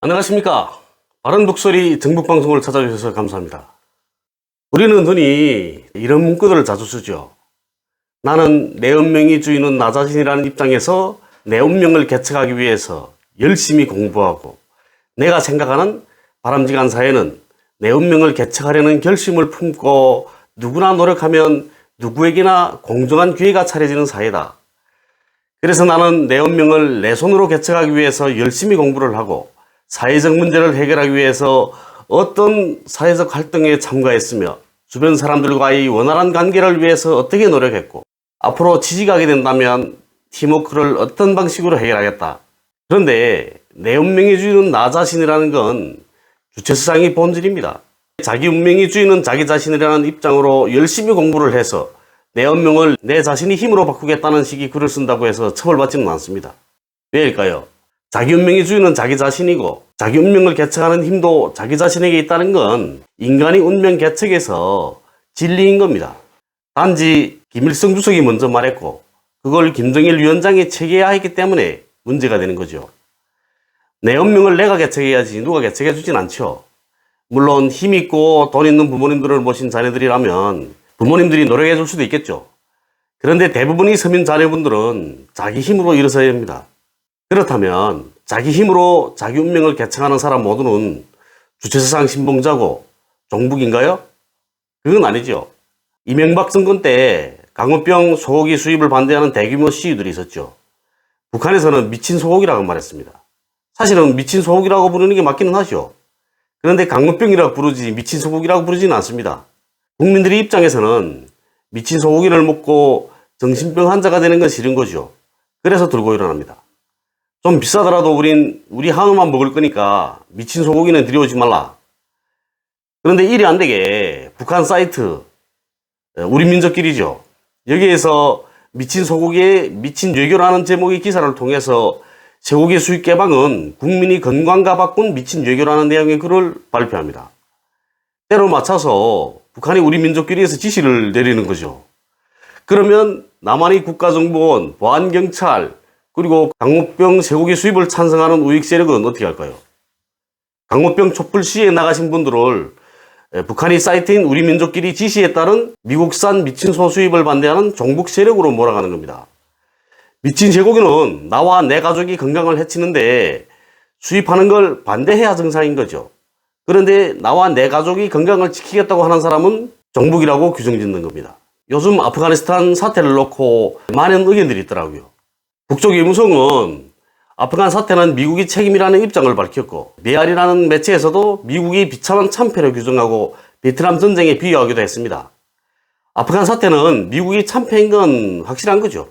안녕하십니까. 바른북소리 정북방송을 찾아주셔서 감사합니다. 우리는 흔히 이런 문구들을 자주 쓰죠. 나는 내 운명이 주인은 나 자신이라는 입장에서 내 운명을 개척하기 위해서 열심히 공부하고, 내가 생각하는 바람직한 사회는 내 운명을 개척하려는 결심을 품고 누구나 노력하면 누구에게나 공정한 기회가 차려지는 사회다. 그래서 나는 내 운명을 내 손으로 개척하기 위해서 열심히 공부를 하고, 사회적 문제를 해결하기 위해서 어떤 사회적 활동에 참가했으며, 주변 사람들과의 원활한 관계를 위해서 어떻게 노력했고, 앞으로 취직하게 된다면 팀워크를 어떤 방식으로 해결하겠다. 그런데 내 운명의 주인은 나 자신이라는 건 주체사상의 본질입니다. 자기 운명의 주인은 자기 자신이라는 입장으로 열심히 공부를 해서 내 운명을 내 자신이 힘으로 바꾸겠다는 식의 글을 쓴다고 해서 처벌받지는 않습니다. 왜일까요? 자기 운명의 주인은 자기 자신이고, 자기 운명을 개척하는 힘도 자기 자신에게 있다는 건 인간의 운명 개척에서 진리인 겁니다. 단지 김일성 주석이 먼저 말했고, 그걸 김정일 위원장이 체계해야 했기 때문에 문제가 되는 거죠. 내 운명을 내가 개척해야지 누가 개척해 주진 않죠. 물론 힘있고 돈 있는 부모님들을 모신 자녀들이라면 부모님들이 노력해 줄 수도 있겠죠. 그런데 대부분의 서민 자녀분들은 자기 힘으로 일어서야 합니다. 그렇다면 자기 힘으로 자기 운명을 개척하는 사람 모두는 주체사상 신봉자고 종북인가요? 그건 아니죠. 이명박 정권 때 강우병 소고기 수입을 반대하는 대규모 시위들이 있었죠. 북한에서는 미친 소고기라고 말했습니다. 사실은 미친 소고기라고 부르는 게 맞기는 하죠. 그런데 강우병이라고 부르지 미친 소고기라고 부르지는 않습니다. 국민들의 입장에서는 미친 소고기를 먹고 정신병 환자가 되는 건 싫은 거죠. 그래서 들고 일어납니다. 좀 비싸더라도 우리 한우만 먹을 거니까 미친 소고기는 들여오지 말라. 그런데 일이 안 되게 북한 사이트, 우리 민족끼리죠. 여기에서 미친 소고기에 미친 외교라는 제목의 기사를 통해서 쇠고기 수입 개방은 국민이 건강과 바꾼 미친 외교라는 내용의 글을 발표합니다. 때로 맞춰서 북한이 우리 민족끼리에서 지시를 내리는 거죠. 그러면 남한의 국가정보원, 보안경찰, 그리고 강우병 쇠고기 수입을 찬성하는 우익 세력은 어떻게 할까요? 강우병 촛불 시위에 나가신 분들을 북한이 사이트인 우리 민족끼리 지시에 따른 미국산 미친 소 수입을 반대하는 종북 세력으로 몰아가는 겁니다. 미친 쇠고기는 나와 내 가족이 건강을 해치는데 수입하는 걸 반대해야 정상인 거죠. 그런데 나와 내 가족이 건강을 지키겠다고 하는 사람은 종북이라고 규정짓는 겁니다. 요즘 아프가니스탄 사태를 놓고 많은 의견들이 있더라고요. 북쪽 외무성은 아프간 사태는 미국이 책임이라는 입장을 밝혔고, 메아리라는 매체에서도 미국이 비참한 참패를 규정하고 베트남 전쟁에 비유하기도 했습니다. 아프간 사태는 미국이 참패인 건 확실한 거죠.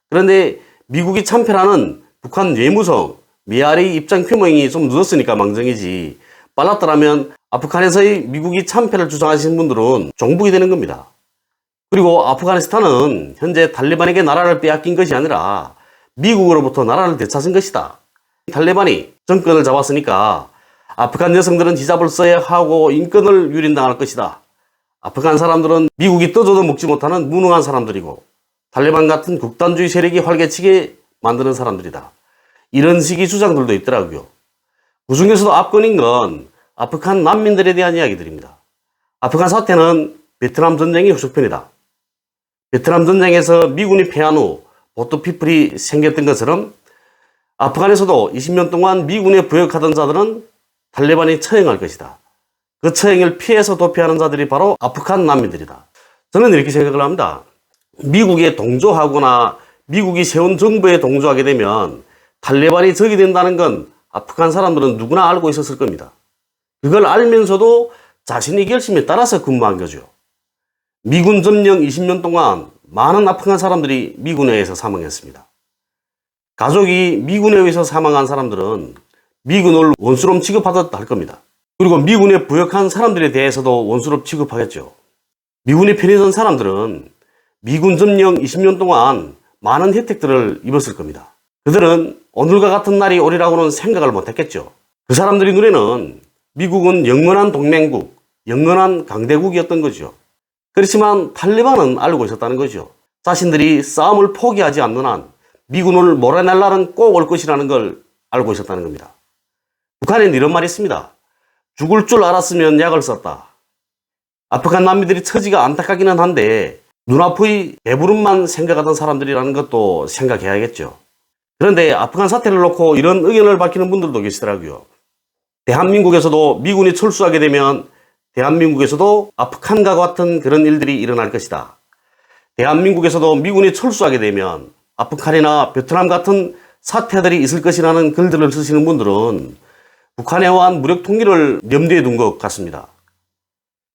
그런데 미국이 참패라는 북한 외무성, 메아리 입장 표명이 좀 늦었으니까 망정이지, 빨랐더라면 아프간에서의 미국이 참패를 주장하시는 분들은 종북이 되는 겁니다. 그리고 아프가니스탄은 현재 탈레반에게 나라를 빼앗긴 것이 아니라 미국으로부터 나라를 되찾은 것이다. 탈레반이 정권을 잡았으니까 아프간 여성들은 히잡을 써야 하고 인권을 유린당할 것이다. 아프간 사람들은 미국이 떠줘도 먹지 못하는 무능한 사람들이고 탈레반 같은 극단주의 세력이 활개치게 만드는 사람들이다. 이런 식의 주장들도 있더라고요. 그 중에서도 압권인 건 아프간 난민들에 대한 이야기들입니다. 아프간 사태는 베트남 전쟁의 후속편이다. 베트남 전쟁에서 미군이 패한 후 보트피플이 생겼던 것처럼 아프간에서도 20년 동안 미군에 부역하던 자들은 탈레반이 처형할 것이다. 그 처형을 피해서 도피하는 자들이 바로 아프간 난민들이다. 저는 이렇게 생각을 합니다. 미국에 동조하거나 미국이 세운 정부에 동조하게 되면 탈레반이 적이 된다는 건 아프간 사람들은 누구나 알고 있었을 겁니다. 그걸 알면서도 자신의 결심에 따라서 근무한 거죠. 미군 점령 20년 동안 많은 아프간 사람들이 미군에 의해서 사망했습니다. 가족이 미군에 의해서 사망한 사람들은 미군을 원수로 취급하듯 할 겁니다. 그리고 미군에 부역한 사람들에 대해서도 원수로 취급하겠죠. 미군에 편있던 사람들은 미군 점령 20년 동안 많은 혜택들을 입었을 겁니다. 그들은 오늘과 같은 날이 오리라고는 생각을 못했겠죠. 그 사람들의 눈에는 미국은 영원한 동맹국, 영원한 강대국이었던 거죠. 그렇지만 탈레반은 알고 있었다는 거죠. 자신들이 싸움을 포기하지 않는 한 미군을 몰아낼 날은 꼭 올 것이라는 걸 알고 있었다는 겁니다. 북한에는 이런 말이 있습니다. 죽을 줄 알았으면 약을 썼다. 아프간 난민들이 처지가 안타깝기는 한데 눈앞의 배부름만 생각하던 사람들이라는 것도 생각해야겠죠. 그런데 아프간 사태를 놓고 이런 의견을 밝히는 분들도 계시더라고요. 대한민국에서도 미군이 철수하게 되면 대한민국에서도 아프간과 같은 그런 일들이 일어날 것이다. 대한민국에서도 미군이 철수하게 되면 아프간이나 베트남 같은 사태들이 있을 것이라는 글들을 쓰시는 분들은 북한에 의한 무력 통일을 염두에 둔 것 같습니다.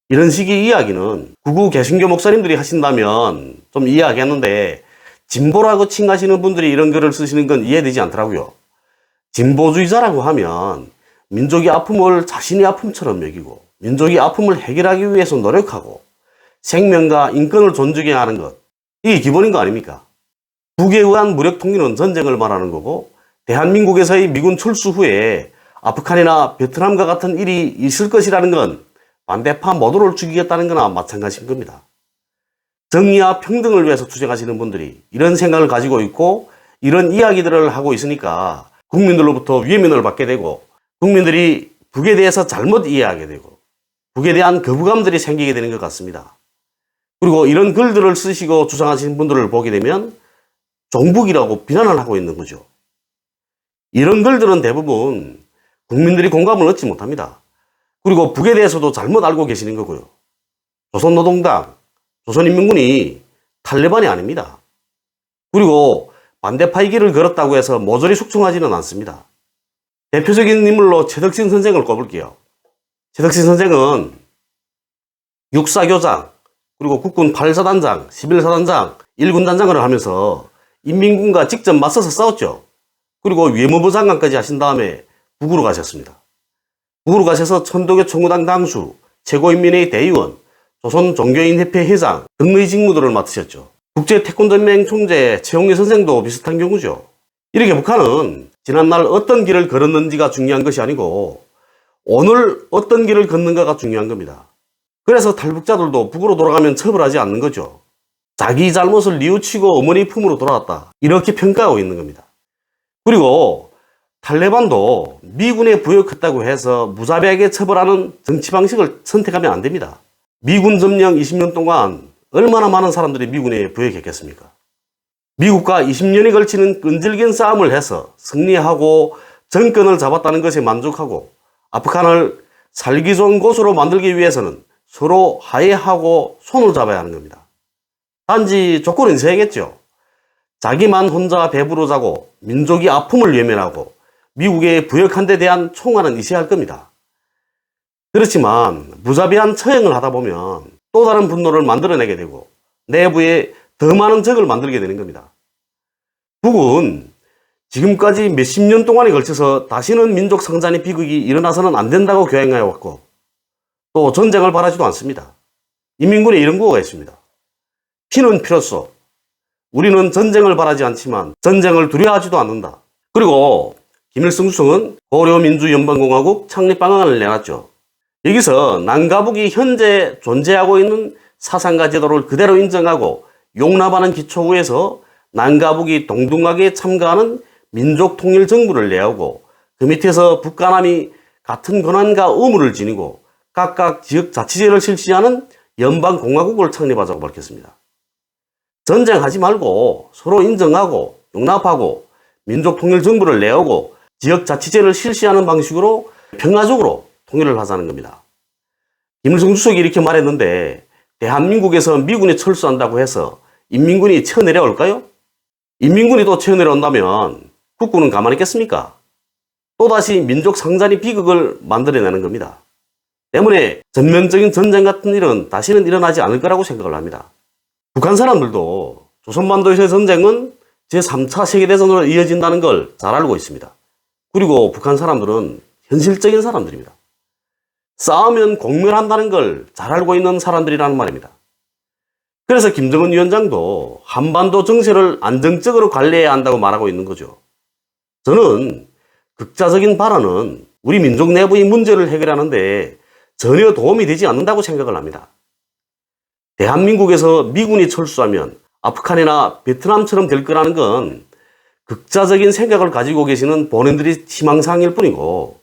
이런 식의 이야기는 구구 개신교 목사님들이 하신다면 좀 이해하겠는데 진보라고 칭하시는 분들이 이런 글을 쓰시는 건 이해되지 않더라고요. 진보주의자라고 하면 민족의 아픔을 자신의 아픔처럼 여기고 민족의 아픔을 해결하기 위해서 노력하고 생명과 인권을 존중해야 하는 것, 이게 기본인 거 아닙니까? 북에 의한 무력 통일은 전쟁을 말하는 거고 대한민국에서의 미군 철수 후에 아프간이나 베트남과 같은 일이 있을 것이라는 건 반대파 모두를 죽이겠다는 거나 마찬가지인 겁니다. 정의와 평등을 위해서 투쟁하시는 분들이 이런 생각을 가지고 있고 이런 이야기들을 하고 있으니까 국민들로부터 위면을 받게 되고 국민들이 북에 대해서 잘못 이해하게 되고 북에 대한 거부감들이 생기게 되는 것 같습니다. 그리고 이런 글들을 쓰시고 주장하시는 분들을 보게 되면 종북이라고 비난을 하고 있는 거죠. 이런 글들은 대부분 국민들이 공감을 얻지 못합니다. 그리고 북에 대해서도 잘못 알고 계시는 거고요. 조선노동당, 조선인민군이 탈레반이 아닙니다. 그리고 반대파의 길을 걸었다고 해서 모조리 숙청하지는 않습니다. 대표적인 인물로 최덕신 선생을 꼽을게요. 최덕신 선생은 육사교장, 그리고 국군 8사단장, 11사단장, 1군단장을 하면서 인민군과 직접 맞서서 싸웠죠. 그리고 외무부 장관까지 하신 다음에 북으로 가셨습니다. 북으로 가셔서 천도교 총무당 당수, 최고인민회의 대의원, 조선종교인협회 회장 등의 직무들을 맡으셨죠. 국제태권도연맹 총재 최홍래 선생도 비슷한 경우죠. 이렇게 북한은 지난날 어떤 길을 걸었는지가 중요한 것이 아니고 오늘 어떤 길을 걷는가가 중요한 겁니다. 그래서 탈북자들도 북으로 돌아가면 처벌하지 않는 거죠. 자기 잘못을 뉘우치고 어머니 품으로 돌아왔다, 이렇게 평가하고 있는 겁니다. 그리고 탈레반도 미군에 부역했다고 해서 무자비하게 처벌하는 정치 방식을 선택하면 안 됩니다. 미군 점령 20년 동안 얼마나 많은 사람들이 미군에 부역했겠습니까? 미국과 20년에 걸치는 끈질긴 싸움을 해서 승리하고 정권을 잡았다는 것에 만족하고 아프간을 살기 좋은 곳으로 만들기 위해서는 서로 화해하고 손을 잡아야 하는 겁니다. 단지 조건은 있어야겠죠. 자기만 혼자 배부로 자고 민족이 아픔을 외면하고 미국에 부역한 데 대한 총알은 있어야 할 겁니다. 그렇지만 무자비한 처형을 하다 보면 또 다른 분노를 만들어내게 되고 내부에 더 많은 적을 만들게 되는 겁니다. 북은 지금까지 몇십 년 동안에 걸쳐서 다시는 민족 상잔의 비극이 일어나서는 안 된다고 교행해 왔고 또 전쟁을 바라지도 않습니다. 인민군에 이런 구호가 있습니다. 피는 피로써 우리는 전쟁을 바라지 않지만 전쟁을 두려워하지도 않는다. 그리고 김일성 주석은 고려민주연방공화국 창립 방안을 내놨죠. 여기서 남과 북이 현재 존재하고 있는 사상과 제도를 그대로 인정하고 용납하는 기초 위에서 남과 북이 동등하게 참가하는 민족통일정부를 내오고 그 밑에서 북과 남이 같은 권한과 의무를 지니고 각각 지역자치제를 실시하는 연방공화국을 창립하자고 밝혔습니다. 전쟁하지 말고 서로 인정하고 용납하고 민족통일정부를 내오고 지역자치제를 실시하는 방식으로 평화적으로 통일을 하자는 겁니다. 김일성 주석이 이렇게 말했는데 대한민국에서 미군이 철수한다고 해서 인민군이 쳐내려올까요? 인민군이 또 쳐내려온다면 국군은 가만히 있겠습니까? 또다시 민족 상잔의 비극을 만들어내는 겁니다. 때문에 전면적인 전쟁 같은 일은 다시는 일어나지 않을 거라고 생각을 합니다. 북한 사람들도 조선반도에서의 전쟁은 제3차 세계대전으로 이어진다는 걸 잘 알고 있습니다. 그리고 북한 사람들은 현실적인 사람들입니다. 싸우면 공멸한다는 걸 잘 알고 있는 사람들이라는 말입니다. 그래서 김정은 위원장도 한반도 정세를 안정적으로 관리해야 한다고 말하고 있는 거죠. 저는 극자적인 발언은 우리 민족 내부의 문제를 해결하는데 전혀 도움이 되지 않는다고 생각을 합니다. 대한민국에서 미군이 철수하면 아프간이나 베트남처럼 될 거라는 건 극자적인 생각을 가지고 계시는 본인들이 희망사항일 뿐이고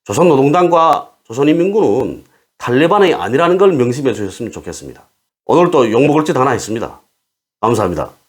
조선노동당과 조선인민군은 탈레반이 아니라는 걸 명심해 주셨으면 좋겠습니다. 오늘도 욕먹을 짓 하나 했습니다. 감사합니다.